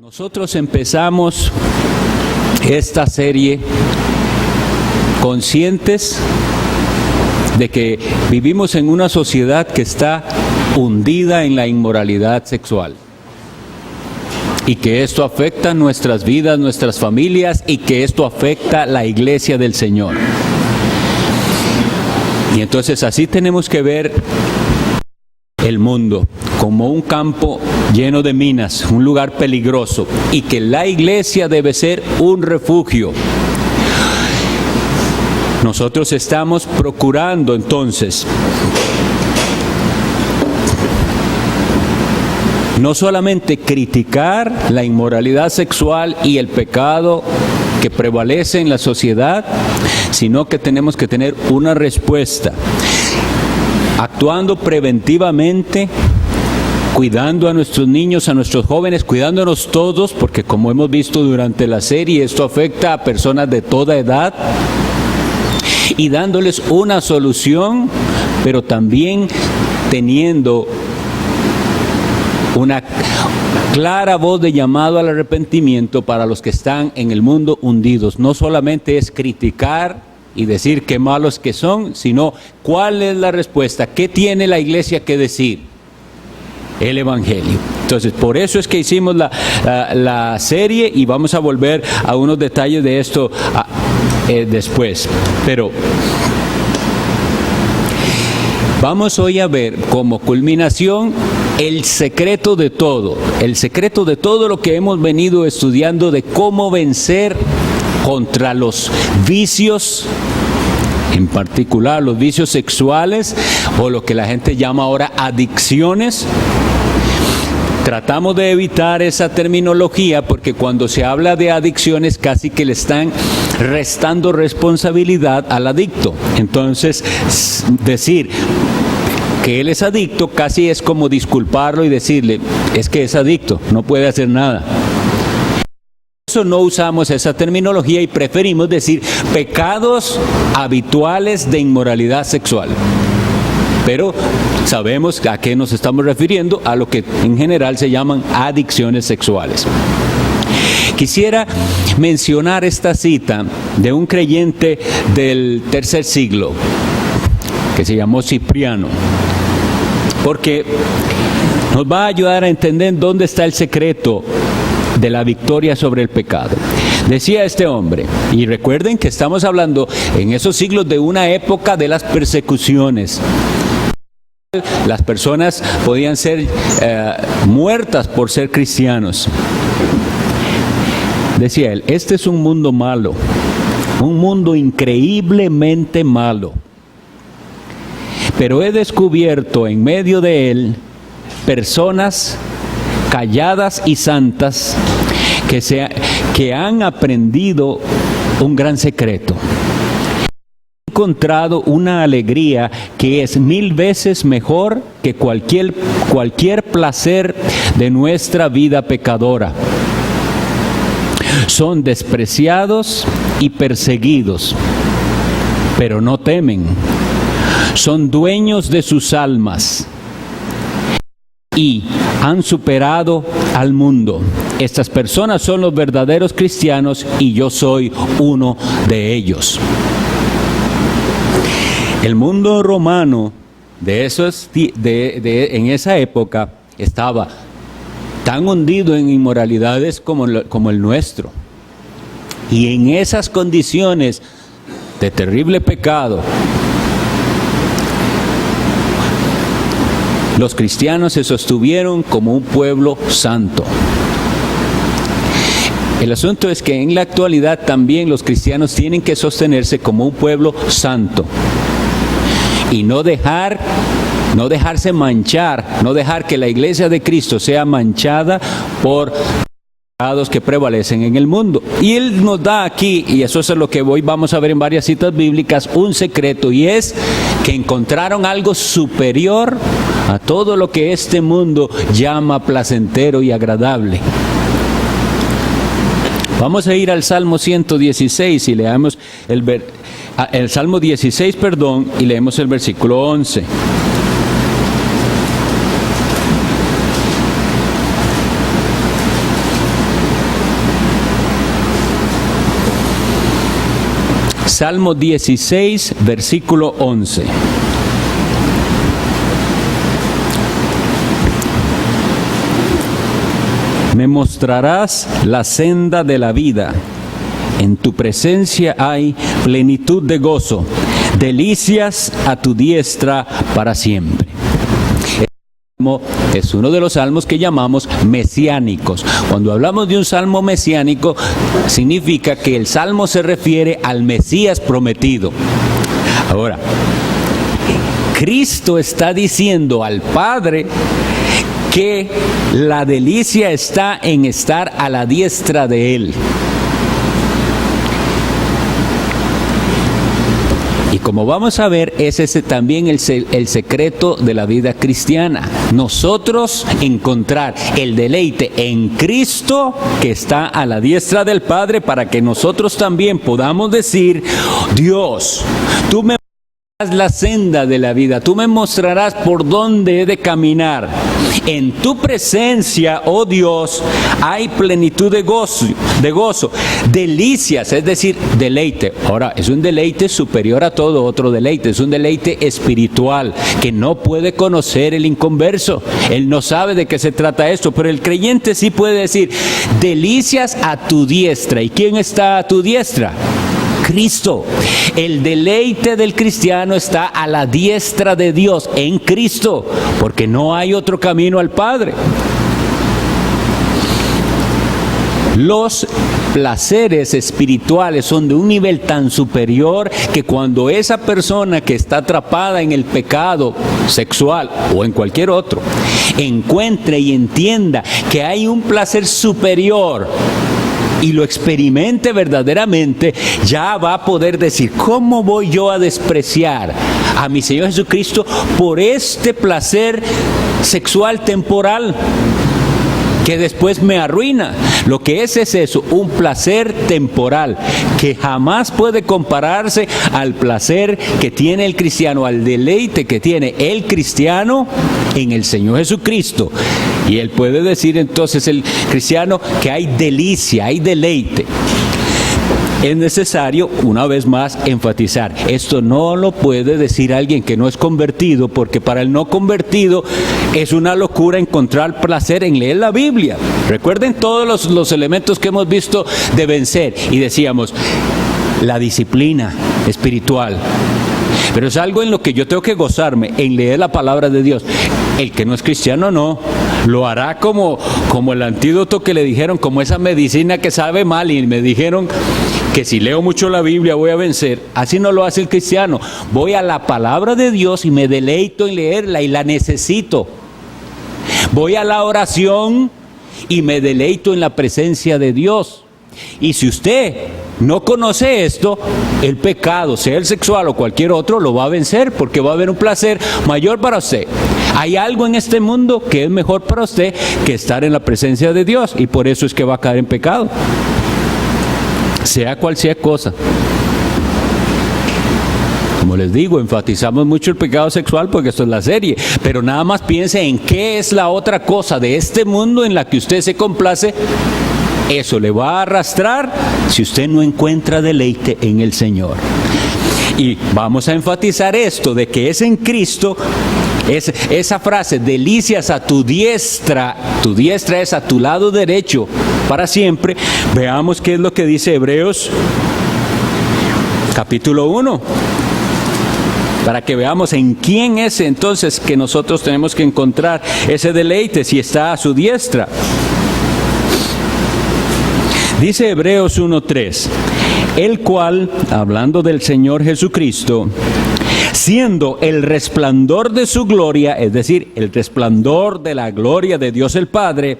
Nosotros empezamos esta serie conscientes de que vivimos en una sociedad que está hundida en la inmoralidad sexual y que esto afecta nuestras vidas, nuestras familias y que esto afecta la iglesia del Señor. Y entonces así tenemos que ver el mundo como un campo lleno de minas, un lugar peligroso, y que la iglesia debe ser un refugio. Nosotros estamos procurando entonces no solamente criticar la inmoralidad sexual y el pecado que prevalece en la sociedad, sino que tenemos que tener una respuesta, actuando preventivamente, cuidando a nuestros niños, a nuestros jóvenes, cuidándonos todos, porque como hemos visto durante la serie, esto afecta a personas de toda edad, y dándoles una solución, pero también teniendo una clara voz de llamado al arrepentimiento para los que están en el mundo hundidos. No solamente es criticar y decir qué malos que son, sino cuál es la respuesta, qué tiene la iglesia que decir, el Evangelio. Entonces, por eso es que hicimos la serie y vamos a volver a unos detalles de esto después. Pero vamos hoy a ver como culminación el secreto de todo lo que hemos venido estudiando de cómo vencer contra los vicios, en particular los vicios sexuales o lo que la gente llama ahora adicciones. Tratamos de evitar esa terminología porque cuando se habla de adicciones casi que le están restando responsabilidad al adicto. Entonces, decir que él es adicto casi es como disculparlo y decirle, es que es adicto, no puede hacer nada. Por eso no usamos esa terminología y preferimos decir pecados habituales de inmoralidad sexual. Pero sabemos a qué nos estamos refiriendo, a lo que en general se llaman adicciones sexuales. Quisiera mencionar esta cita de un creyente del tercer siglo, que se llamó Cipriano, porque nos va a ayudar a entender dónde está el secreto de la victoria sobre el pecado. Decía este hombre, y recuerden que estamos hablando en esos siglos de una época de las persecuciones. Las personas podían ser muertas por ser cristianos. Decía él, este es un mundo malo, un mundo increíblemente malo. Pero he descubierto en medio de él personas calladas y santas que han aprendido un gran secreto. He encontrado una alegría que es 1000 veces mejor que cualquier placer de nuestra vida pecadora. Son despreciados y perseguidos, pero no temen. Son dueños de sus almas y han superado al mundo. Estas personas son los verdaderos cristianos y yo soy uno de ellos. El mundo romano en esa época estaba tan hundido en inmoralidades como el nuestro. Y en esas condiciones de terrible pecado, los cristianos se sostuvieron como un pueblo santo. El asunto es que en la actualidad también los cristianos tienen que sostenerse como un pueblo santo y no dejarse manchar, no dejar que la iglesia de Cristo sea manchada por pecados que prevalecen en el mundo. Y él nos da aquí, y eso es lo que hoy vamos a ver en varias citas bíblicas, un secreto, y es que encontraron algo superior a todo lo que este mundo llama placentero y agradable. Vamos a ir al Salmo 116 y leamos el Salmo 16, y leemos el versículo 11. Salmo 16, versículo 11. Me mostrarás la senda de la vida. En tu presencia hay plenitud de gozo, delicias a tu diestra para siempre. Es uno de los salmos que llamamos mesiánicos. Cuando hablamos de un salmo mesiánico, significa que el salmo se refiere al Mesías prometido. Ahora, Cristo está diciendo al Padre que la delicia está en estar a la diestra de Él. Y como vamos a ver, es ese también el secreto de la vida cristiana. Nosotros encontrar el deleite en Cristo que está a la diestra del Padre, para que nosotros también podamos decir: Dios, tú me mostrarás la senda de la vida, tú me mostrarás por dónde he de caminar. En tu presencia, oh Dios, hay plenitud de gozo, delicias, es decir, deleite. Ahora, es un deleite superior a todo otro deleite, es un deleite espiritual que no puede conocer el inconverso. Él no sabe de qué se trata esto, pero el creyente sí puede decir: delicias a tu diestra. ¿Y quién está a tu diestra? Cristo. El deleite del cristiano está a la diestra de Dios, en Cristo, porque no hay otro camino al Padre. Los placeres espirituales son de un nivel tan superior que cuando esa persona que está atrapada en el pecado sexual o en cualquier otro encuentre y entienda que hay un placer superior y lo experimente verdaderamente, ya va a poder decir: ¿cómo voy yo a despreciar a mi Señor Jesucristo por este placer sexual temporal que después me arruina? Lo que es eso, un placer temporal que jamás puede compararse al placer que tiene el cristiano, al deleite que tiene el cristiano en el Señor Jesucristo. Y él puede decir entonces, el cristiano, que hay delicia, hay deleite. Es necesario, una vez más, enfatizar: esto no lo puede decir alguien que no es convertido, porque para el no convertido es una locura encontrar placer en leer la Biblia. Recuerden todos los elementos que hemos visto de vencer, y decíamos: la disciplina espiritual. Pero es algo en lo que yo tengo que gozarme, en leer la palabra de Dios. El que no es cristiano no, lo hará como el antídoto que le dijeron, como esa medicina que sabe mal, y me dijeron que si leo mucho la Biblia voy a vencer. Así no lo hace el cristiano. Voy a la palabra de Dios y me deleito en leerla y la necesito. Voy a la oración y me deleito en la presencia de Dios. Y si usted no conoce esto, el pecado, sea el sexual o cualquier otro, lo va a vencer, porque va a haber un placer mayor para usted. Hay algo en este mundo que es mejor para usted que estar en la presencia de Dios, y por eso es que va a caer en pecado, sea cual sea cosa. Como les digo, enfatizamos mucho el pecado sexual porque esto es la serie, pero nada más piense en qué es la otra cosa de este mundo en la que usted se complace. Eso le va a arrastrar si usted no encuentra deleite en el Señor. Y vamos a enfatizar esto de que es en Cristo, esa frase: delicias a tu diestra es a tu lado derecho para siempre. Veamos qué es lo que dice Hebreos capítulo 1, para que veamos en quién es entonces que nosotros tenemos que encontrar ese deleite, si está a su diestra. Dice Hebreos 1:3, el cual, hablando del Señor Jesucristo, siendo el resplandor de su gloria, es decir, el resplandor de la gloria de Dios el Padre,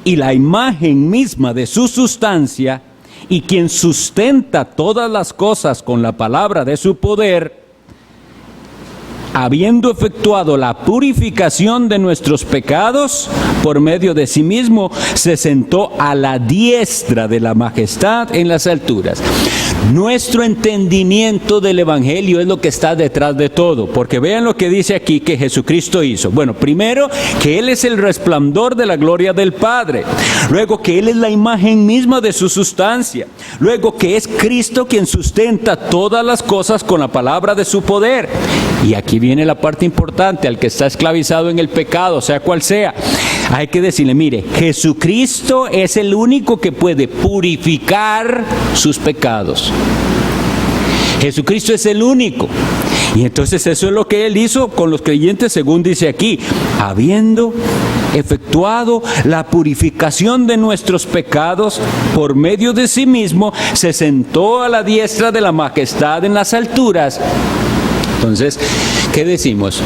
y la imagen misma de su sustancia, y quien sustenta todas las cosas con la palabra de su poder, habiendo efectuado la purificación de nuestros pecados por medio de sí mismo, se sentó a la diestra de la majestad en las alturas. Nuestro entendimiento del Evangelio es lo que está detrás de todo, porque vean lo que dice aquí que Jesucristo hizo. Bueno, primero, que Él es el resplandor de la gloria del Padre. Luego, que Él es la imagen misma de su sustancia. Luego, que es Cristo quien sustenta todas las cosas con la palabra de su poder. Y aquí viene la parte importante: al que está esclavizado en el pecado, sea cual sea, hay que decirle, mire, Jesucristo es el único que puede purificar sus pecados. Jesucristo es el único. Y entonces eso es lo que Él hizo con los creyentes, según dice aquí, habiendo efectuado la purificación de nuestros pecados por medio de sí mismo, se sentó a la diestra de la majestad en las alturas. Entonces, ¿qué decimos?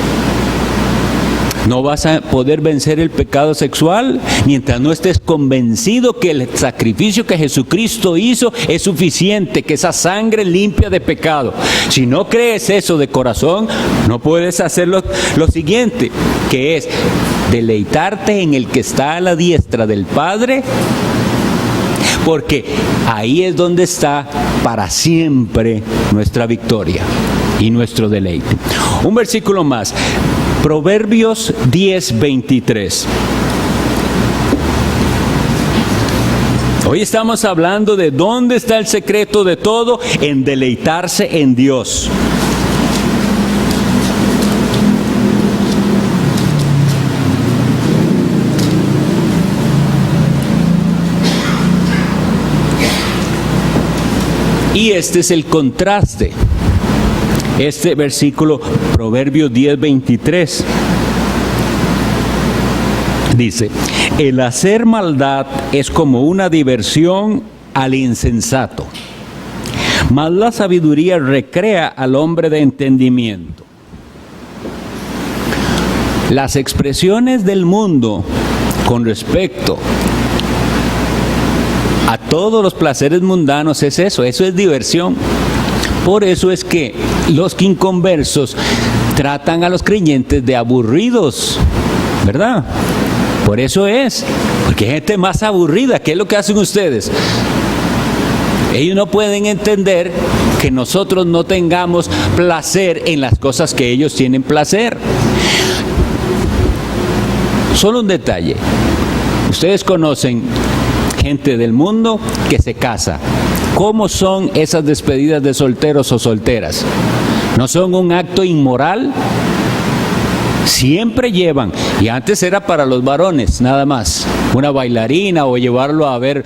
No vas a poder vencer el pecado sexual mientras no estés convencido que el sacrificio que Jesucristo hizo es suficiente, que esa sangre limpia de pecado. Si no crees eso de corazón, no puedes hacer lo siguiente, que es deleitarte en el que está a la diestra del Padre, porque ahí es donde está para siempre nuestra victoria y nuestro deleite. Un versículo más, Proverbios 10:23. Hoy estamos hablando de dónde está el secreto de todo, en deleitarse en Dios. Y este es el contraste. Este versículo, Proverbios 10:23, dice: el hacer maldad es como una diversión al insensato, mas la sabiduría recrea al hombre de entendimiento. Las expresiones del mundo con respecto a todos los placeres mundanos es eso es diversión. Por eso es que los inconversos tratan a los creyentes de aburridos, ¿verdad? Por eso es, porque hay gente más aburrida. ¿Qué es lo que hacen ustedes? Ellos no pueden entender que nosotros no tengamos placer en las cosas que ellos tienen placer. Solo un detalle. Ustedes conocen gente del mundo que se casa. ¿Cómo son esas despedidas de solteros o solteras? ¿No son un acto inmoral? Siempre llevan, y antes era para los varones nada más, una bailarina o llevarlo a ver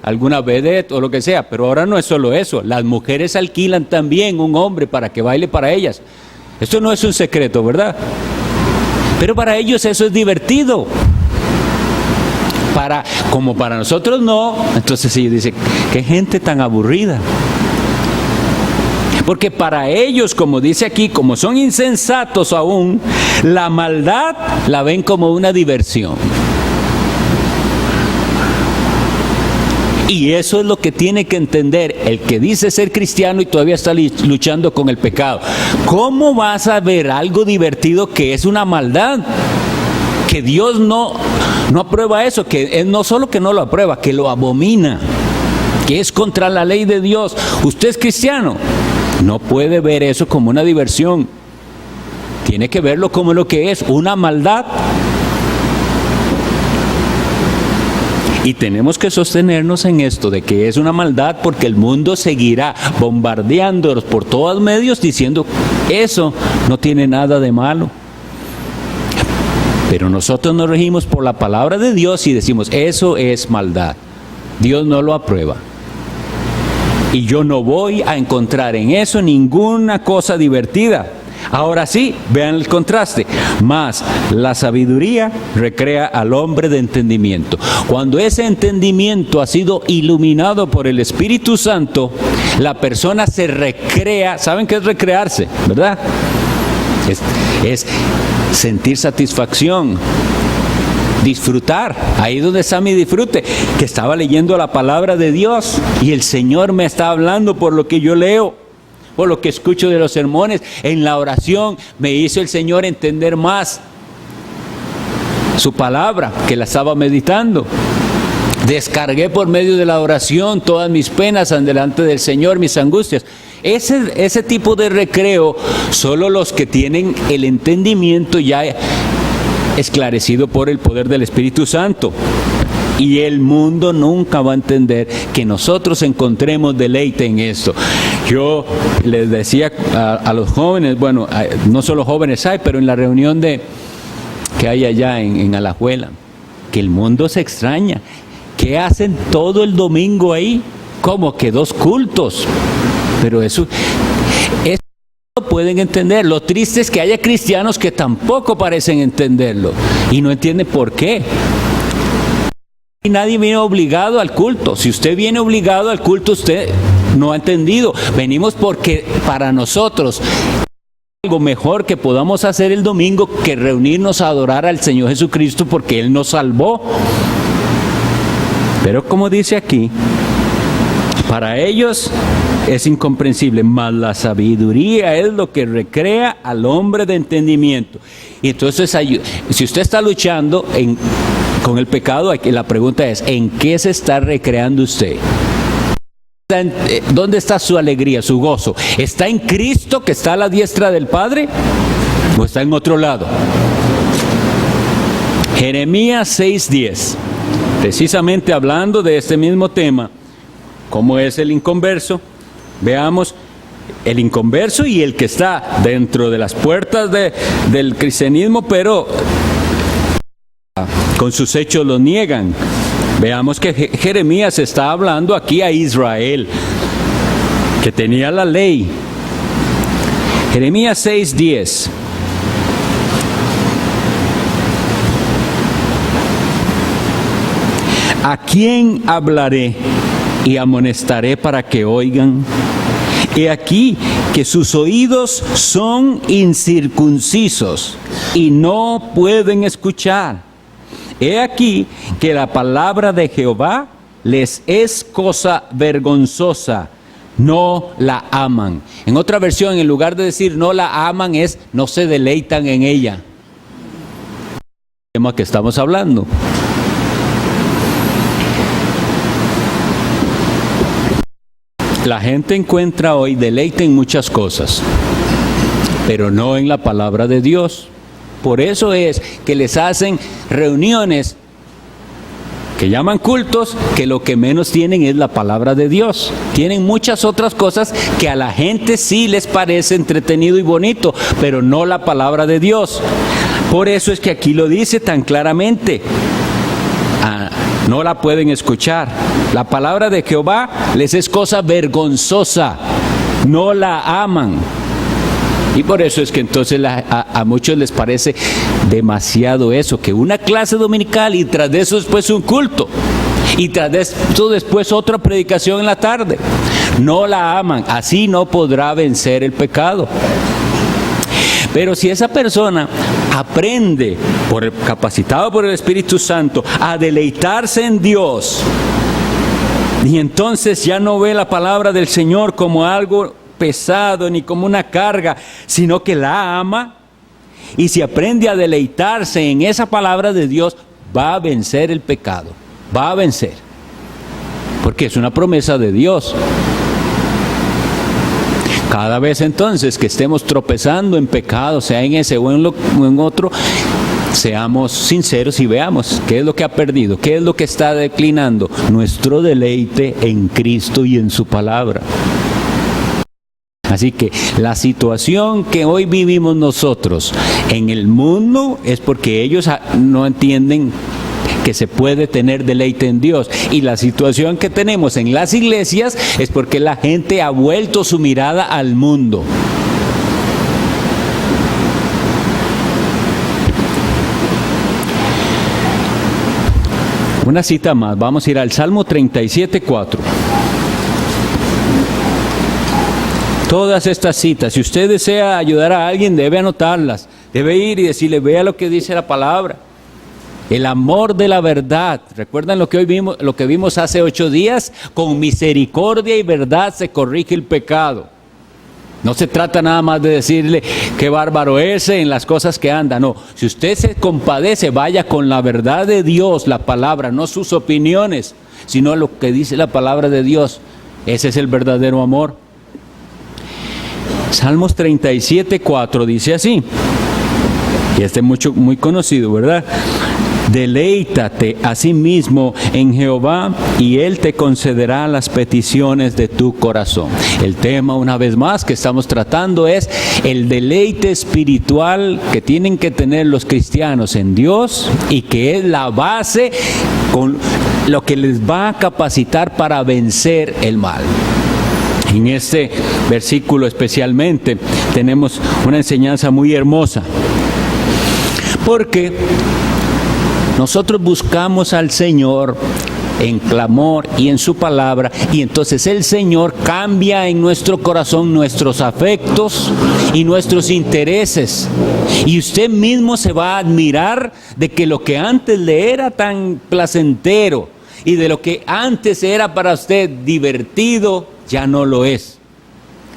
alguna vedette o lo que sea, pero ahora no es solo eso, las mujeres alquilan también un hombre para que baile para ellas. Esto no es un secreto, ¿verdad? Pero para ellos eso es divertido. Como para nosotros no, entonces ellos dicen, qué gente tan aburrida. Porque para ellos, como dice aquí, como son insensatos aún, la maldad la ven como una diversión. Y eso es lo que tiene que entender el que dice ser cristiano y todavía está luchando con el pecado. ¿Cómo vas a ver algo divertido que es una maldad? Que Dios no aprueba eso, que Él no solo que no lo aprueba, que lo abomina, que es contra la ley de Dios. Usted es cristiano, no puede ver eso como una diversión, tiene que verlo como lo que es, una maldad. Y tenemos que sostenernos en esto de que es una maldad, porque el mundo seguirá bombardeándonos por todos medios diciendo eso no tiene nada de malo. Pero nosotros nos regimos por la palabra de Dios y decimos, eso es maldad. Dios no lo aprueba. Y yo no voy a encontrar en eso ninguna cosa divertida. Ahora sí, vean el contraste. Mas la sabiduría recrea al hombre de entendimiento. Cuando ese entendimiento ha sido iluminado por el Espíritu Santo, la persona se recrea. ¿Saben qué es recrearse? ¿Verdad? Es sentir satisfacción, disfrutar. Ahí donde está mi disfrute, que estaba leyendo la palabra de Dios y el Señor me está hablando por lo que yo leo. por lo que escucho de los sermones. En la oración me hizo el Señor entender más su palabra, que la estaba meditando. Descargué por medio de la oración todas mis penas delante del Señor, mis angustias. Ese tipo de recreo, solo los que tienen el entendimiento ya esclarecido por el poder del Espíritu Santo. Y el mundo nunca va a entender que nosotros encontremos deleite en esto. Yo les decía a los jóvenes, bueno, no solo jóvenes hay, pero en la reunión que hay allá en Alajuela, que el mundo se extraña. ¿Qué hacen todo el domingo ahí? Como que 2 cultos. Pero eso no pueden entender. Lo triste es que haya cristianos que tampoco parecen entenderlo. Y no entienden por qué. Y nadie viene obligado al culto. Si usted viene obligado al culto, usted no ha entendido. Venimos porque para nosotros algo mejor que podamos hacer el domingo que reunirnos a adorar al Señor Jesucristo porque Él nos salvó. Pero como dice aquí, para ellos es incomprensible, mas la sabiduría es lo que recrea al hombre de entendimiento. Y entonces, si usted está luchando con el pecado, la pregunta es, ¿en qué se está recreando usted? ¿Dónde está su alegría, su gozo? ¿Está en Cristo que está a la diestra del Padre? ¿O está en otro lado? Jeremías 6:10. Precisamente hablando de este mismo tema, ¿cómo es el inconverso? Veamos el inconverso y el que está dentro de las puertas del cristianismo, pero con sus hechos lo niegan. Veamos que Jeremías está hablando aquí a Israel, que tenía la ley. Jeremías 6:10. ¿A quién hablaré y amonestaré para que oigan? He aquí que sus oídos son incircuncisos y no pueden escuchar. He aquí que la palabra de Jehová les es cosa vergonzosa, no la aman. En otra versión, en lugar de decir no la aman, es no se deleitan en ella. El tema que estamos hablando. La gente encuentra hoy deleite en muchas cosas, pero no en la palabra de Dios. Por eso es que les hacen reuniones que llaman cultos, que lo que menos tienen es la palabra de Dios. Tienen muchas otras cosas que a la gente sí les parece entretenido y bonito, pero no la palabra de Dios. Por eso es que aquí lo dice tan claramente. No la pueden escuchar. La palabra de Jehová les es cosa vergonzosa, no la aman. Y por eso es que entonces a muchos les parece demasiado eso, que una clase dominical y tras de eso después un culto. Y tras de eso después otra predicación en la tarde. No la aman, así no podrá vencer el pecado. Pero si esa persona aprende, capacitado por el Espíritu Santo, a deleitarse en Dios, y entonces ya no ve la palabra del Señor como algo pesado ni como una carga, sino que la ama, y si aprende a deleitarse en esa palabra de Dios, va a vencer el pecado, va a vencer, porque es una promesa de Dios. Cada vez entonces que estemos tropezando en pecado, sea en ese o en otro, seamos sinceros y veamos qué es lo que ha perdido, qué es lo que está declinando. Nuestro deleite en Cristo y en su palabra. Así que la situación que hoy vivimos nosotros en el mundo es porque ellos no entienden que se puede tener deleite en Dios. Y la situación que tenemos en las iglesias es porque la gente ha vuelto su mirada al mundo. Una cita más, vamos a ir al Salmo 37:4. Todas estas citas, si usted desea ayudar a alguien, debe anotarlas, debe ir y decirle, vea lo que dice la palabra. El amor de la verdad. ¿Recuerdan lo que vimos hace 8 días? Con misericordia y verdad se corrige el pecado. No se trata nada más de decirle qué bárbaro ese en las cosas que anda. No, si usted se compadece, vaya con la verdad de Dios, la palabra, no sus opiniones, sino lo que dice la palabra de Dios. Ese es el verdadero amor. Salmos 37:4 dice así, y este es muy conocido, ¿verdad? Deleítate a sí mismo en Jehová y Él te concederá las peticiones de tu corazón. El tema, una vez más, que estamos tratando es el deleite espiritual que tienen que tener los cristianos en Dios y que es la base con lo que les va a capacitar para vencer el mal. En este versículo especialmente tenemos una enseñanza muy hermosa, porque nosotros buscamos al Señor en clamor y en su palabra, y entonces el Señor cambia en nuestro corazón nuestros afectos y nuestros intereses, y usted mismo se va a admirar de que lo que antes le era tan placentero y de lo que antes era para usted divertido, ya no lo es.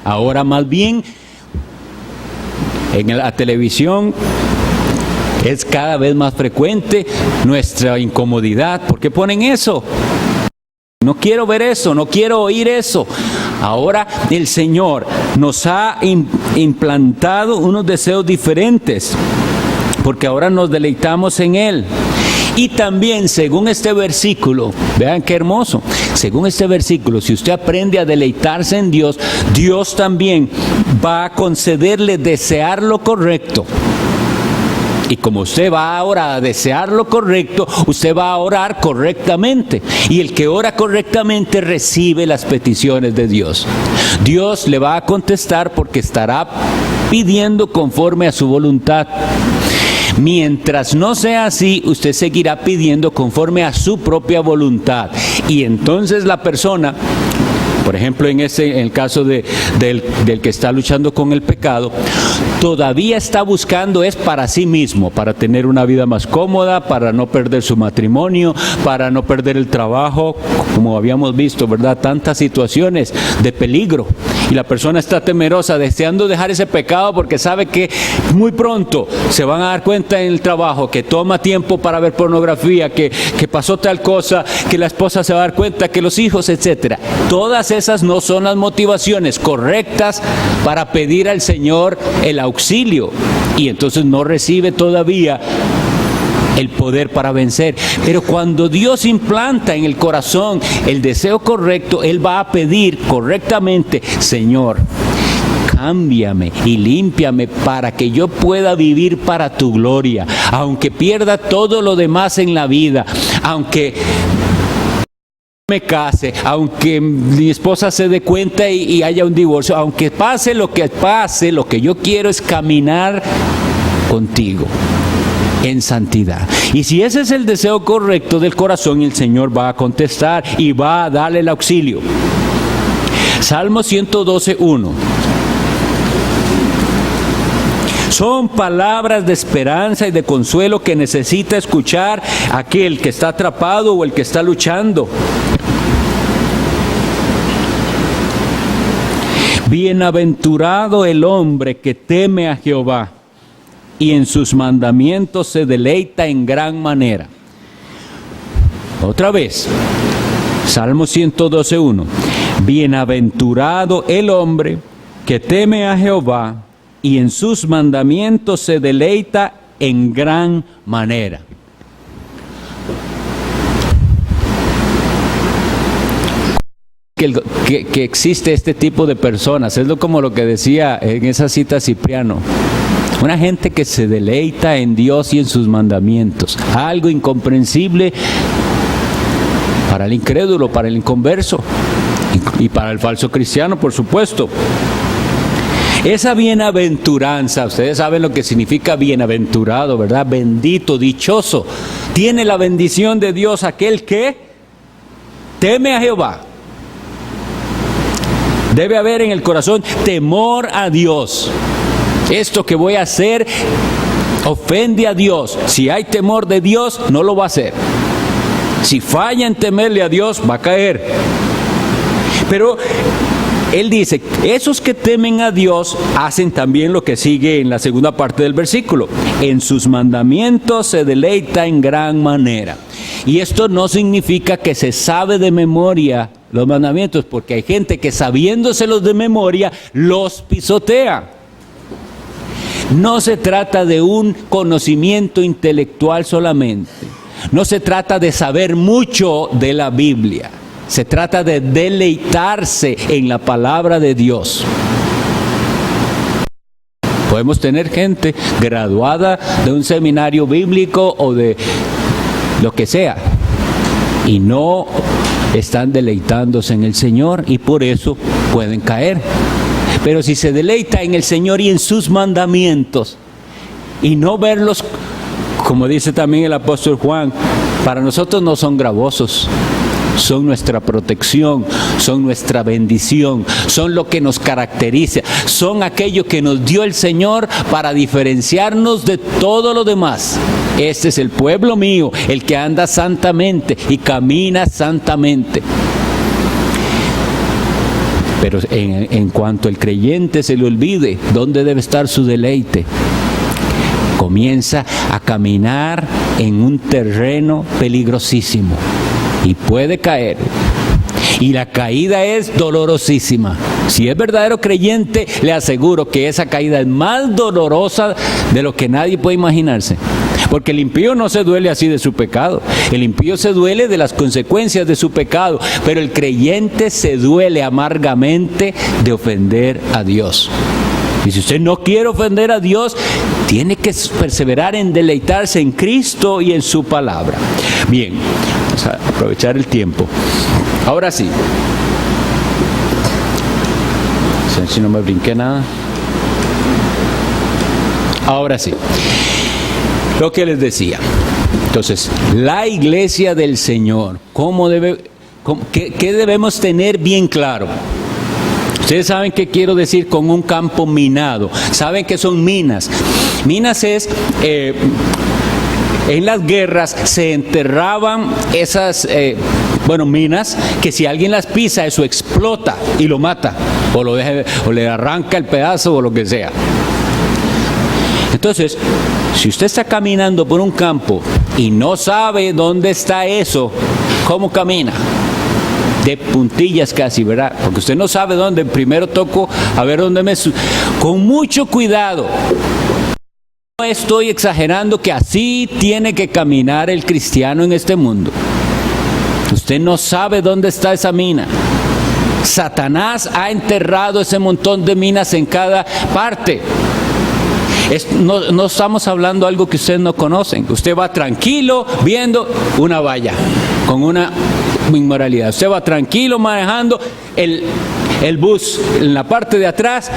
Ahora más bien en la televisión es cada vez más frecuente nuestra incomodidad. ¿Por qué ponen eso? No quiero ver eso, no quiero oír eso. Ahora el Señor nos ha implantado unos deseos diferentes, porque ahora nos deleitamos en Él. Y también, según este versículo, vean qué hermoso, según este versículo, si usted aprende a deleitarse en Dios, Dios también va a concederle desear lo correcto. Y como usted va ahora a desear lo correcto, usted va a orar correctamente. Y el que ora correctamente recibe las peticiones de Dios. Dios le va a contestar porque estará pidiendo conforme a su voluntad. Mientras no sea así, usted seguirá pidiendo conforme a su propia voluntad. Y entonces la persona, por ejemplo en el caso del que está luchando con el pecado, todavía está buscando es para sí mismo, para tener una vida más cómoda, para no perder su matrimonio, para no perder el trabajo, como habíamos visto, ¿verdad? Tantas situaciones de peligro. Y la persona está temerosa, deseando dejar ese pecado porque sabe que muy pronto se van a dar cuenta en el trabajo que toma tiempo para ver pornografía, que pasó tal cosa, que la esposa se va a dar cuenta, que los hijos, etcétera. Todas esas no son las motivaciones correctas para pedir al Señor el auxilio, y entonces no recibe todavía el poder para vencer. Pero cuando Dios implanta en el corazón el deseo correcto, Él va a pedir correctamente: Señor, cámbiame y límpiame para que yo pueda vivir para tu gloria, aunque pierda todo lo demás en la vida, aunque me case, aunque mi esposa se dé cuenta y haya un divorcio, aunque pase, lo que yo quiero es caminar contigo en santidad. Y si ese es el deseo correcto del corazón, el Señor va a contestar y va a darle el auxilio. Salmo 112:1. Son palabras de esperanza y de consuelo que necesita escuchar aquel que está atrapado o el que está luchando. Bienaventurado el hombre que teme a Jehová y en sus mandamientos se deleita en gran manera. Otra vez, Salmo 112:1. Bienaventurado el hombre que teme a Jehová y en sus mandamientos se deleita en gran manera. Que existe este tipo de personas, es como lo que decía en esa cita Cipriano. Una gente que se deleita en Dios y en sus mandamientos. Algo incomprensible para el incrédulo, para el inconverso y para el falso cristiano, por supuesto. Esa bienaventuranza, ustedes saben lo que significa bienaventurado, ¿verdad? Bendito, dichoso. Tiene la bendición de Dios aquel que teme a Jehová. Debe haber en el corazón temor a Dios. Esto que voy a hacer ofende a Dios. Si hay temor de Dios, no lo va a hacer. Si falla en temerle a Dios, va a caer. Pero él dice, esos que temen a Dios hacen también lo que sigue en la segunda parte del versículo. En sus mandamientos se deleita en gran manera. Y esto no significa que se sabe de memoria los mandamientos, porque hay gente que sabiéndoselos de memoria los pisotea. No se trata de un conocimiento intelectual solamente. No se trata de saber mucho de la Biblia. Se trata de deleitarse en la palabra de Dios. Podemos tener gente graduada de un seminario bíblico o de lo que sea, y no están deleitándose en el Señor, y por eso pueden caer. Pero si se deleita en el Señor y en sus mandamientos, y no verlos, como dice también el apóstol Juan, para nosotros no son gravosos, son nuestra protección, son nuestra bendición, son lo que nos caracteriza, son aquello que nos dio el Señor para diferenciarnos de todo lo demás. Este es el pueblo mío, el que anda santamente y camina santamente. Pero en cuanto el creyente se le olvide dónde debe estar su deleite, comienza a caminar en un terreno peligrosísimo y puede caer. Y la caída es dolorosísima. Si es verdadero creyente, le aseguro que esa caída es más dolorosa de lo que nadie puede imaginarse. Porque el impío no se duele así de su pecado. El impío se duele de las consecuencias de su pecado. Pero el creyente se duele amargamente de ofender a Dios. Y si usted no quiere ofender a Dios, tiene que perseverar en deleitarse en Cristo y en su palabra. Bien, vamos a aprovechar el tiempo. Ahora sí. Si no me brinqué nada. Ahora sí. Lo que les decía. Entonces, la iglesia del Señor, ¿qué debemos tener bien claro? Ustedes saben qué quiero decir con un campo minado. Saben que son minas. Minas es, en las guerras se enterraban esas, minas, que si alguien las pisa, eso explota y lo mata. O le arranca el pedazo o lo que sea. Entonces, si usted está caminando por un campo y no sabe dónde está eso, ¿cómo camina? De puntillas casi, ¿verdad? Porque usted no sabe dónde. Primero toco a ver dónde con mucho cuidado. No estoy exagerando que así tiene que caminar el cristiano en este mundo. Usted no sabe dónde está esa mina. Satanás ha enterrado ese montón de minas en cada parte. No estamos hablando de algo que ustedes no conocen. Usted va tranquilo viendo una valla con una inmoralidad. Usted va tranquilo manejando el bus en la parte de atrás,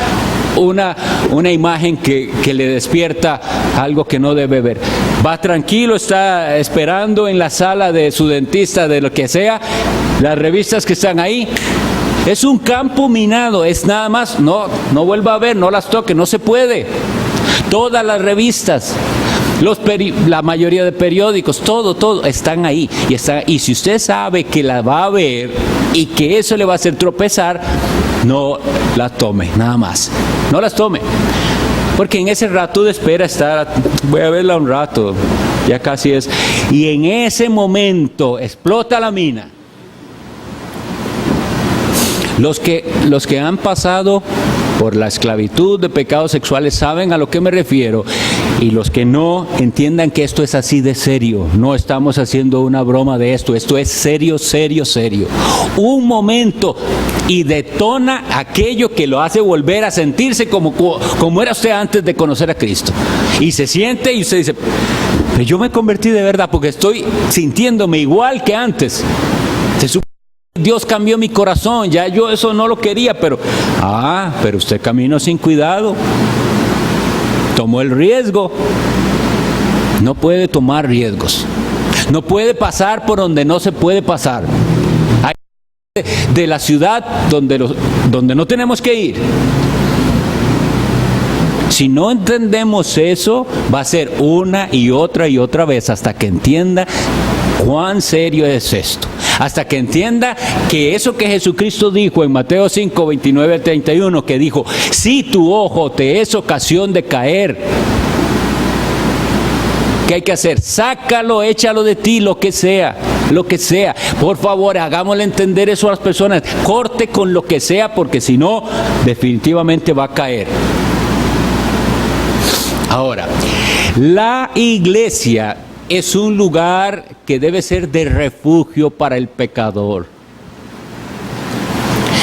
una imagen que le despierta algo que no debe ver. Va tranquilo, está esperando en la sala de su dentista, de lo que sea, las revistas que están ahí. Es un campo minado, es nada más, no vuelva a ver, no las toque, no se puede. Todas las revistas, la mayoría de periódicos, todo están ahí. Y si usted sabe que la va a ver y que eso le va a hacer tropezar, no las tome, nada más. No las tome. Porque en ese rato de espera voy a verla un rato, ya casi es. Y en ese momento explota la mina. Los que han pasado por la esclavitud de pecados sexuales saben a lo que me refiero, y los que no entiendan que esto es así de serio. No estamos haciendo una broma de esto es serio, serio, serio. Un momento y detona aquello que lo hace volver a sentirse como era usted antes de conocer a Cristo, y se siente y usted dice, pero yo me convertí de verdad porque estoy sintiéndome igual que antes. Dios cambió mi corazón, ya yo eso no lo quería, pero usted caminó sin cuidado, tomó el riesgo. No puede tomar riesgos, no puede pasar por donde no se puede pasar. Hay de la ciudad donde no tenemos que ir. Si no entendemos eso, va a ser una y otra vez hasta que entienda cuán serio es esto. Hasta que entienda que eso que Jesucristo dijo en Mateo 5, 29 al 31, que dijo, si tu ojo te es ocasión de caer, ¿qué hay que hacer? Sácalo, échalo de ti, lo que sea. Por favor, hagámosle entender eso a las personas. Corte con lo que sea, porque si no, definitivamente va a caer. Ahora, la iglesia es un lugar que debe ser de refugio para el pecador.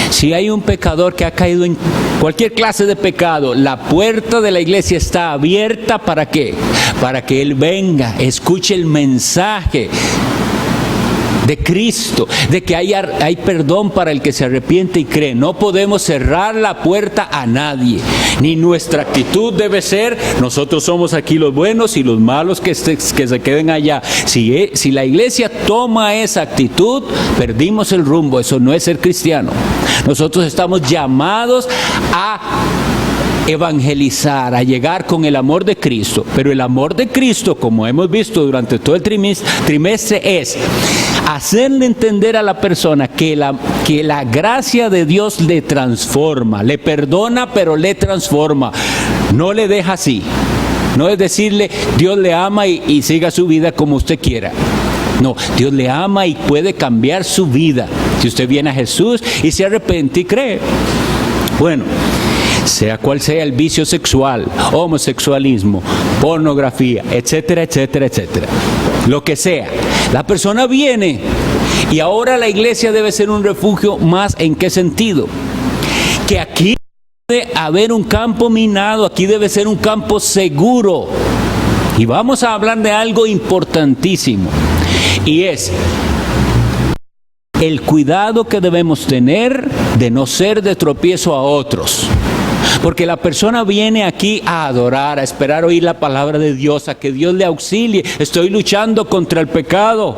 Si hay un pecador que ha caído en cualquier clase de pecado, la puerta de la iglesia está abierta. ¿Para qué? Para que él venga, escuche el mensaje de Cristo, de que hay perdón para el que se arrepiente y cree. No podemos cerrar la puerta a nadie, ni nuestra actitud debe ser, nosotros somos aquí los buenos y los malos que se queden allá. Si la iglesia toma esa actitud, perdimos el rumbo. Eso no es ser cristiano. Nosotros estamos llamados a evangelizar, a llegar con el amor de Cristo. Pero el amor de Cristo, como hemos visto durante todo el trimestre, es hacerle entender a la persona que la gracia de Dios le transforma, le perdona, pero le transforma. No le deja así. No es decirle, Dios le ama y siga su vida como usted quiera. No, Dios le ama y puede cambiar su vida. Si usted viene a Jesús y se arrepiente y cree. Bueno, sea cual sea el vicio sexual, homosexualismo, pornografía, etcétera, etcétera, etcétera. Lo que sea. La persona viene y ahora la iglesia debe ser un refugio más. ¿En qué sentido? Que aquí debe haber un campo minado, aquí debe ser un campo seguro. Y vamos a hablar de algo importantísimo. Y es el cuidado que debemos tener de no ser de tropiezo a otros. Porque la persona viene aquí a adorar, a esperar oír la palabra de Dios, a que Dios le auxilie. Estoy luchando contra el pecado.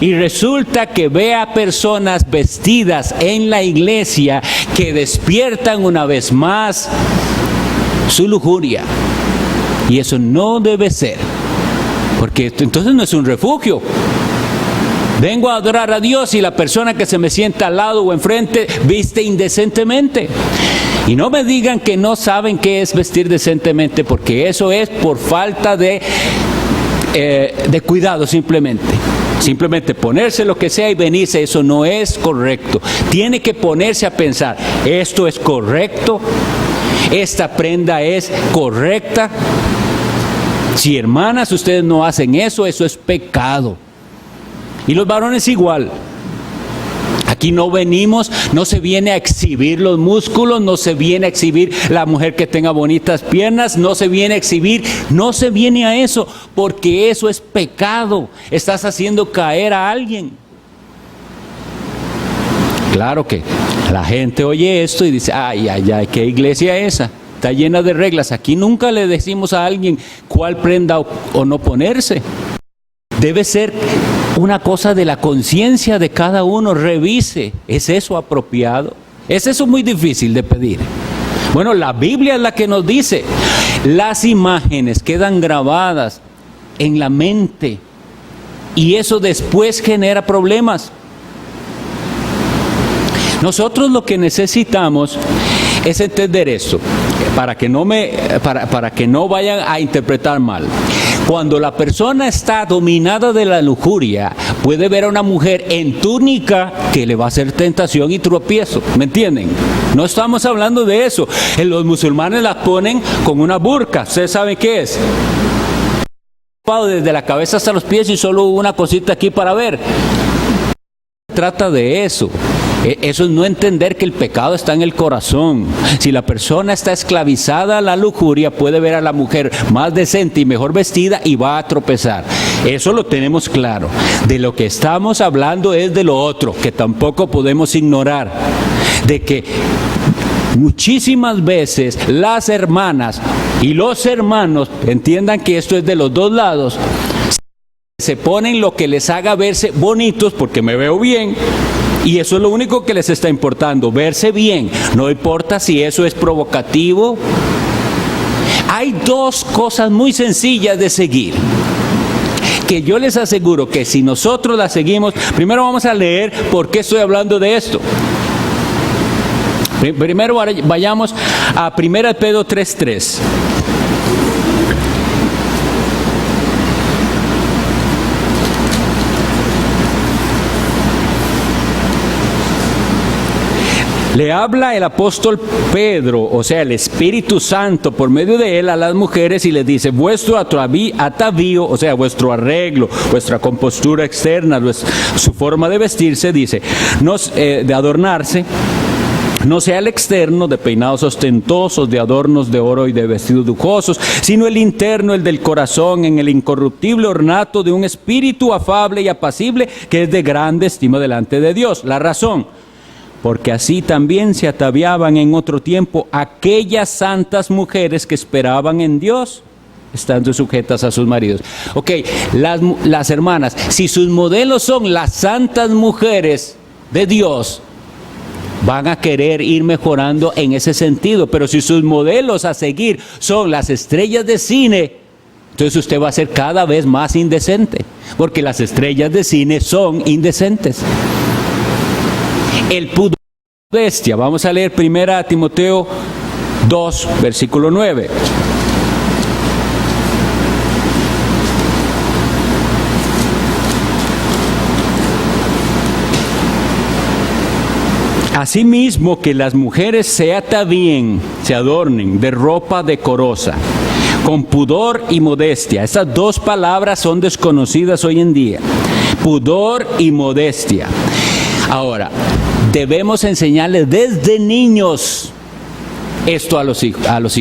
Y resulta que ve a personas vestidas en la iglesia que despiertan una vez más su lujuria. Y eso no debe ser. Porque entonces no es un refugio. Vengo a adorar a Dios y la persona que se me sienta al lado o enfrente viste indecentemente. Y no me digan que no saben qué es vestir decentemente, porque eso es por falta de cuidado simplemente. Simplemente ponerse lo que sea y venirse, eso no es correcto. Tiene que ponerse a pensar, ¿esto es correcto? ¿Esta prenda es correcta? Si hermanas, ustedes no hacen eso, eso es pecado. Y los varones igual. Aquí no venimos, no se viene a exhibir los músculos, no se viene a exhibir la mujer que tenga bonitas piernas, no se viene a eso, porque eso es pecado. Estás haciendo caer a alguien. Claro que la gente oye esto y dice, ay, ¿qué iglesia es esa? Está llena de reglas. Aquí nunca le decimos a alguien cuál prenda o no ponerse. Debe ser una cosa de la conciencia de cada uno. Revise, ¿es eso apropiado? ¿Es eso muy difícil de pedir? Bueno, la Biblia es la que nos dice, las imágenes quedan grabadas en la mente y eso después genera problemas. Nosotros lo que necesitamos es entender esto, para que no vayan a interpretar mal. Cuando la persona está dominada de la lujuria, puede ver a una mujer en túnica que le va a hacer tentación y tropiezo. ¿Me entienden? No estamos hablando de eso. Los musulmanes las ponen con una burka. ¿Ustedes saben qué es? Desde la cabeza hasta los pies y solo una cosita aquí para ver. Trata de eso. Eso es no entender que el pecado está en el corazón. Si la persona está esclavizada a la lujuria, puede ver a la mujer más decente y mejor vestida y va a tropezar. Eso lo tenemos claro. De lo que estamos hablando es de lo otro, que tampoco podemos ignorar. De que muchísimas veces las hermanas y los hermanos, entiendan que esto es de los dos lados, se ponen lo que les haga verse bonitos porque me veo bien. Y eso es lo único que les está importando, verse bien. No importa si eso es provocativo Hay dos cosas muy sencillas de seguir, que yo les aseguro que si nosotros las seguimos, primero vamos a leer por qué estoy hablando de esto. Primero vayamos a 1 Pedro 3:3. Le habla el apóstol Pedro, o sea, el Espíritu Santo, por medio de él a las mujeres y les dice: vuestro atavío, o sea, vuestro arreglo, vuestra compostura externa, su forma de vestirse, dice, de adornarse, no sea el externo de peinados ostentosos, de adornos de oro y de vestidos lujosos, sino el interno, el del corazón, en el incorruptible ornato de un espíritu afable y apacible, que es de grande estima delante de Dios. La razón: porque así también se ataviaban en otro tiempo aquellas santas mujeres que esperaban en Dios, estando sujetas a sus maridos. Ok, las hermanas, si sus modelos son las santas mujeres de Dios, van a querer ir mejorando en ese sentido. Pero si sus modelos a seguir son las estrellas de cine, entonces usted va a ser cada vez más indecente, porque las estrellas de cine son indecentes. El pudor bestia. Vamos a leer 1 Timoteo 2, versículo 9. Asimismo, que las mujeres se atavíen, se adornen de ropa decorosa, con pudor y modestia. Estas dos palabras son desconocidas hoy en día. Pudor y modestia. Ahora, debemos enseñarles desde niños esto a los hijos, a los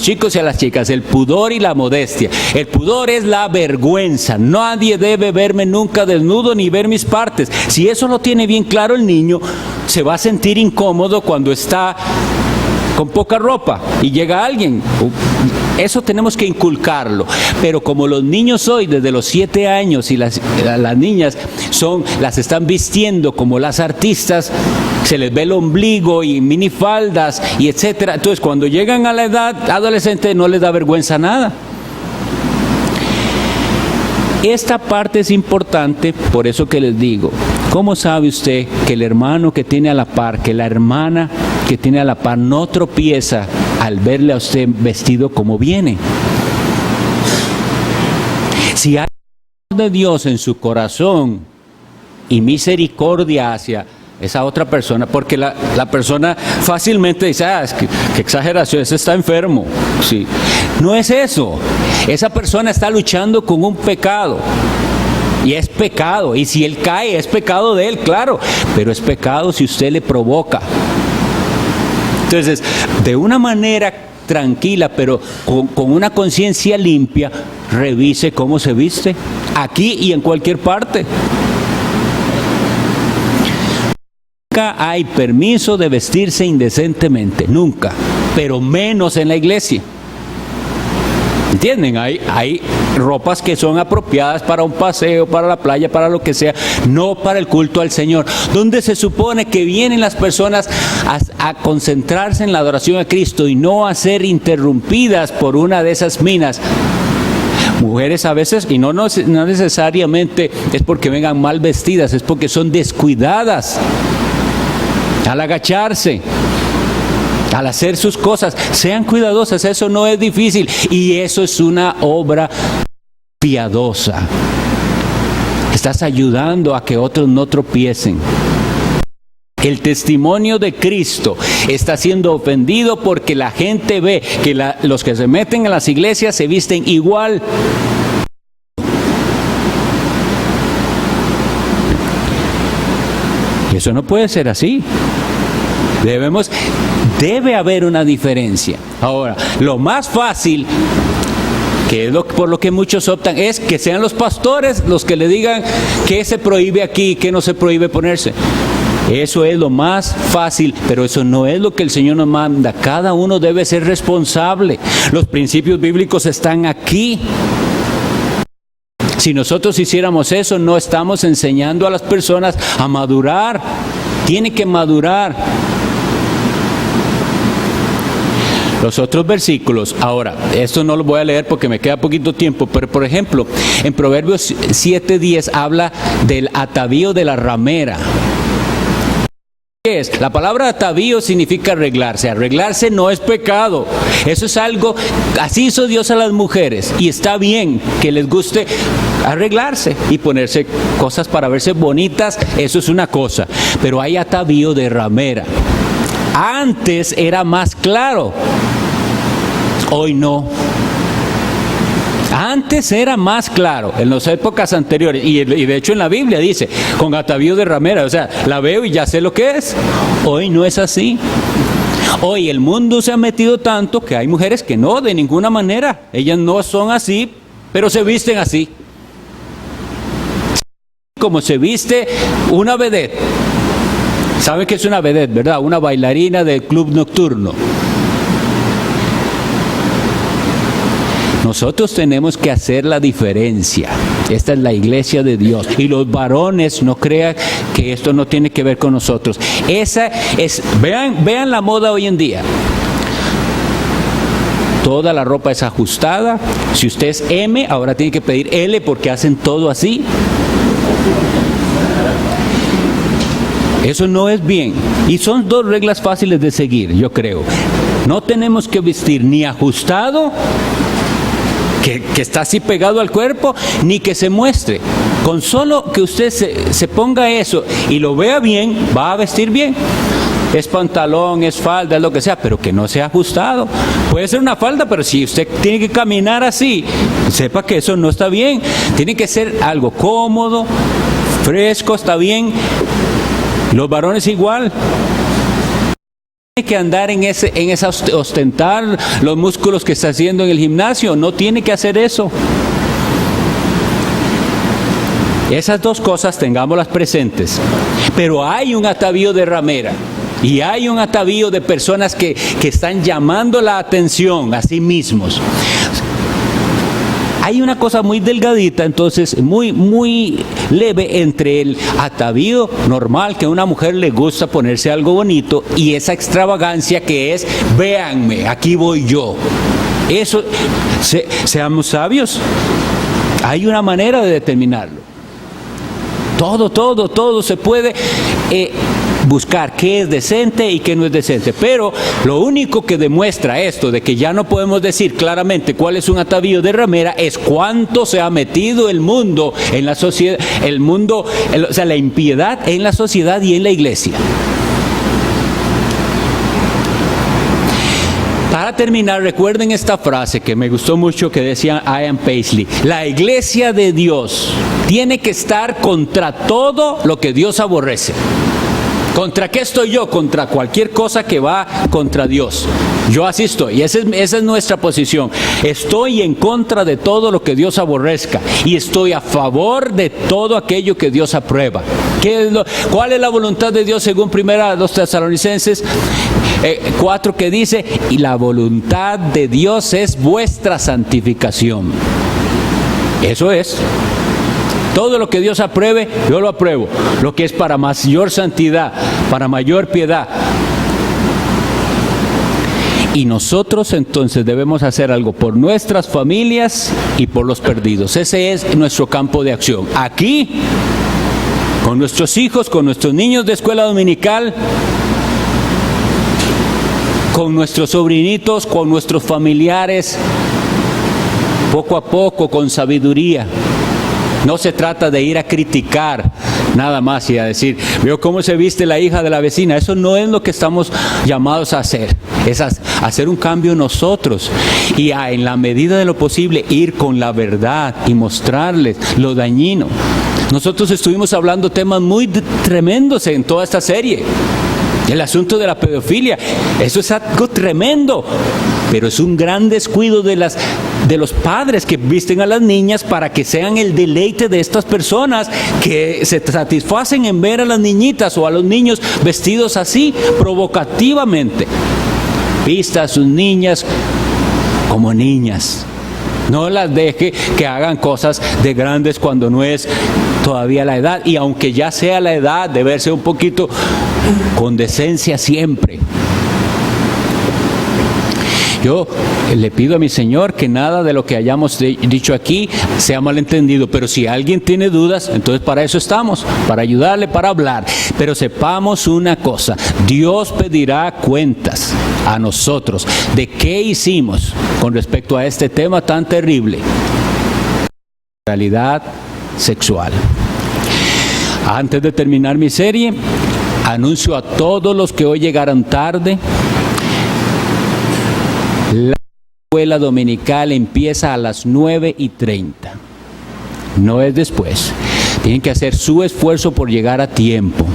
chicos y a las chicas: el pudor y la modestia. El pudor es la vergüenza. Nadie debe verme nunca desnudo ni ver mis partes. Si eso lo tiene bien claro el niño, se va a sentir incómodo cuando está con poca ropa y llega alguien. Eso tenemos que inculcarlo. Pero como los niños hoy, desde los 7 años, y las niñas las están vistiendo como las artistas, se les ve el ombligo y minifaldas y etcétera. Entonces, cuando llegan a la edad adolescente, no les da vergüenza nada. Esta parte es importante, por eso que les digo: ¿cómo sabe usted que el hermano que tiene a la par, que la hermana que tiene a la par no tropieza al verle a usted vestido como viene? Si hay amor de Dios en su corazón y misericordia hacia esa otra persona, porque la persona fácilmente dice: es que exageración, ese está enfermo. Sí. No es eso. Esa persona está luchando con un pecado. Y es pecado. Y si él cae, es pecado de él, claro. Pero es pecado si usted le provoca. Entonces, de una manera tranquila, pero con una conciencia limpia, revise cómo se viste, aquí y en cualquier parte. Nunca hay permiso de vestirse indecentemente, nunca, pero menos en la iglesia. ¿Entienden? Hay ropas que son apropiadas para un paseo, para la playa, para lo que sea, no para el culto al Señor, donde se supone que vienen las personas a concentrarse en la adoración a Cristo y no a ser interrumpidas por una de esas minas. Mujeres a veces, y no necesariamente es porque vengan mal vestidas, es porque son descuidadas al agacharse, al hacer sus cosas. Sean cuidadosas, eso no es difícil, y eso es una obra piadosa. Estás ayudando a que otros no tropiecen. El testimonio de Cristo está siendo ofendido porque la gente ve que los que se meten en las iglesias se visten igual. Y eso no puede ser así. Debe haber una diferencia. Ahora, lo más fácil, que es por lo que muchos optan, es que sean los pastores los que le digan qué se prohíbe aquí, qué no se prohíbe ponerse. Eso es lo más fácil, pero eso no es lo que el Señor nos manda. Cada uno debe ser responsable. Los principios bíblicos están aquí. Si nosotros hiciéramos eso, no estamos enseñando a las personas a madurar. Tiene que madurar. los otros versículos. Ahora, esto no lo voy a leer porque me queda poquito tiempo, pero por ejemplo, en Proverbios 7:10 habla del atavío de la ramera. ¿Qué es? La palabra atavío significa arreglarse. Arreglarse no es pecado. Eso es algo, así hizo Dios a las mujeres. Y está bien que les guste arreglarse y ponerse cosas para verse bonitas. Eso es una cosa. Pero hay atavío de ramera. Antes era más claro. Hoy no. Antes era más claro, en las épocas anteriores, y de hecho en la Biblia dice, con atavío de ramera, o sea, la veo y ya sé lo que es. Hoy no es así. Hoy el mundo se ha metido tanto que hay mujeres que no, de ninguna manera, ellas no son así, pero se visten así. Como se viste una vedette. ¿Sabe qué es una vedette, verdad? Una bailarina del club nocturno. Nosotros tenemos que hacer la diferencia. Esta es la iglesia de Dios. Y los varones, no crean que esto no tiene que ver con nosotros. Esa es, vean la moda hoy en día. Toda la ropa es ajustada. Si usted es M, ahora tiene que pedir L porque hacen todo así. Eso no es bien. Y son dos reglas fáciles de seguir, yo creo. No tenemos que vestir ni ajustado, que está así pegado al cuerpo, ni que se muestre. Con solo que usted se ponga eso y lo vea bien, va a vestir bien. Es pantalón, es falda, es lo que sea, pero que no sea ajustado. Puede ser una falda, pero si usted tiene que caminar así, sepa que eso no está bien. Tiene que ser algo cómodo, fresco, está bien. Los varones igual. Que andar en esa ostentar los músculos que está haciendo en el gimnasio, no tiene que hacer eso. Esas dos cosas tengámoslas presentes. Pero hay un atavío de ramera y hay un atavío de personas que están llamando la atención a sí mismos. Hay una cosa muy delgadita, entonces muy leve entre el atavío normal que a una mujer le gusta ponerse algo bonito y esa extravagancia que es, véanme, aquí voy yo. Eso, seamos sabios. Hay una manera de determinarlo. Todo se puede buscar qué es decente y qué no es decente. Pero lo único que demuestra esto de que ya no podemos decir claramente cuál es un atavío de ramera es cuánto se ha metido el mundo en la sociedad, o sea, la impiedad en la sociedad y en la iglesia. Para terminar, recuerden esta frase que me gustó mucho que decía Ian Paisley. La iglesia de Dios tiene que estar contra todo lo que Dios aborrece. ¿Contra qué estoy yo? Contra cualquier cosa que va contra Dios. Yo así estoy. Y esa es nuestra posición. Estoy en contra de todo lo que Dios aborrezca. Y estoy a favor de todo aquello que Dios aprueba. ¿Cuál es la voluntad de Dios según 1 Tesalonicenses 4 que dice? Y la voluntad de Dios es vuestra santificación. Eso es. Todo lo que Dios apruebe, yo lo apruebo. Lo que es para mayor santidad, para mayor piedad. Y nosotros entonces debemos hacer algo por nuestras familias y por los perdidos. Ese es nuestro campo de acción. Aquí, con nuestros hijos, con nuestros niños de escuela dominical, con nuestros sobrinitos, con nuestros familiares, poco a poco, con sabiduría. No se trata de ir a criticar nada más y a decir, veo cómo se viste la hija de la vecina. Eso no es lo que estamos llamados a hacer. Es hacer un cambio nosotros y en la medida de lo posible ir con la verdad y mostrarles lo dañino. Nosotros estuvimos hablando temas muy tremendos en toda esta serie. El asunto de la pedofilia, eso es algo tremendo, pero es un gran descuido de los padres que visten a las niñas para que sean el deleite de estas personas que se satisfacen en ver a las niñitas o a los niños vestidos así, provocativamente. Vista a sus niñas como niñas. No las deje que hagan cosas de grandes cuando no es todavía la edad. Y aunque ya sea la edad de verse un poquito con decencia siempre. Yo le pido a mi Señor que nada de lo que hayamos dicho aquí sea malentendido, pero si alguien tiene dudas, entonces para eso estamos, para ayudarle, para hablar. Pero sepamos una cosa, Dios pedirá cuentas a nosotros de qué hicimos con respecto a este tema tan terrible, realidad sexual. Antes de terminar mi serie, anuncio a todos los que hoy llegaron tarde, la escuela dominical empieza a las 9:30, no es después. Tienen que hacer su esfuerzo por llegar a tiempo.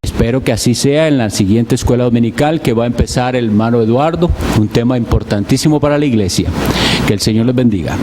Espero que así sea en la siguiente escuela dominical que va a empezar el hermano Eduardo, un tema importantísimo para la iglesia. Que el Señor les bendiga.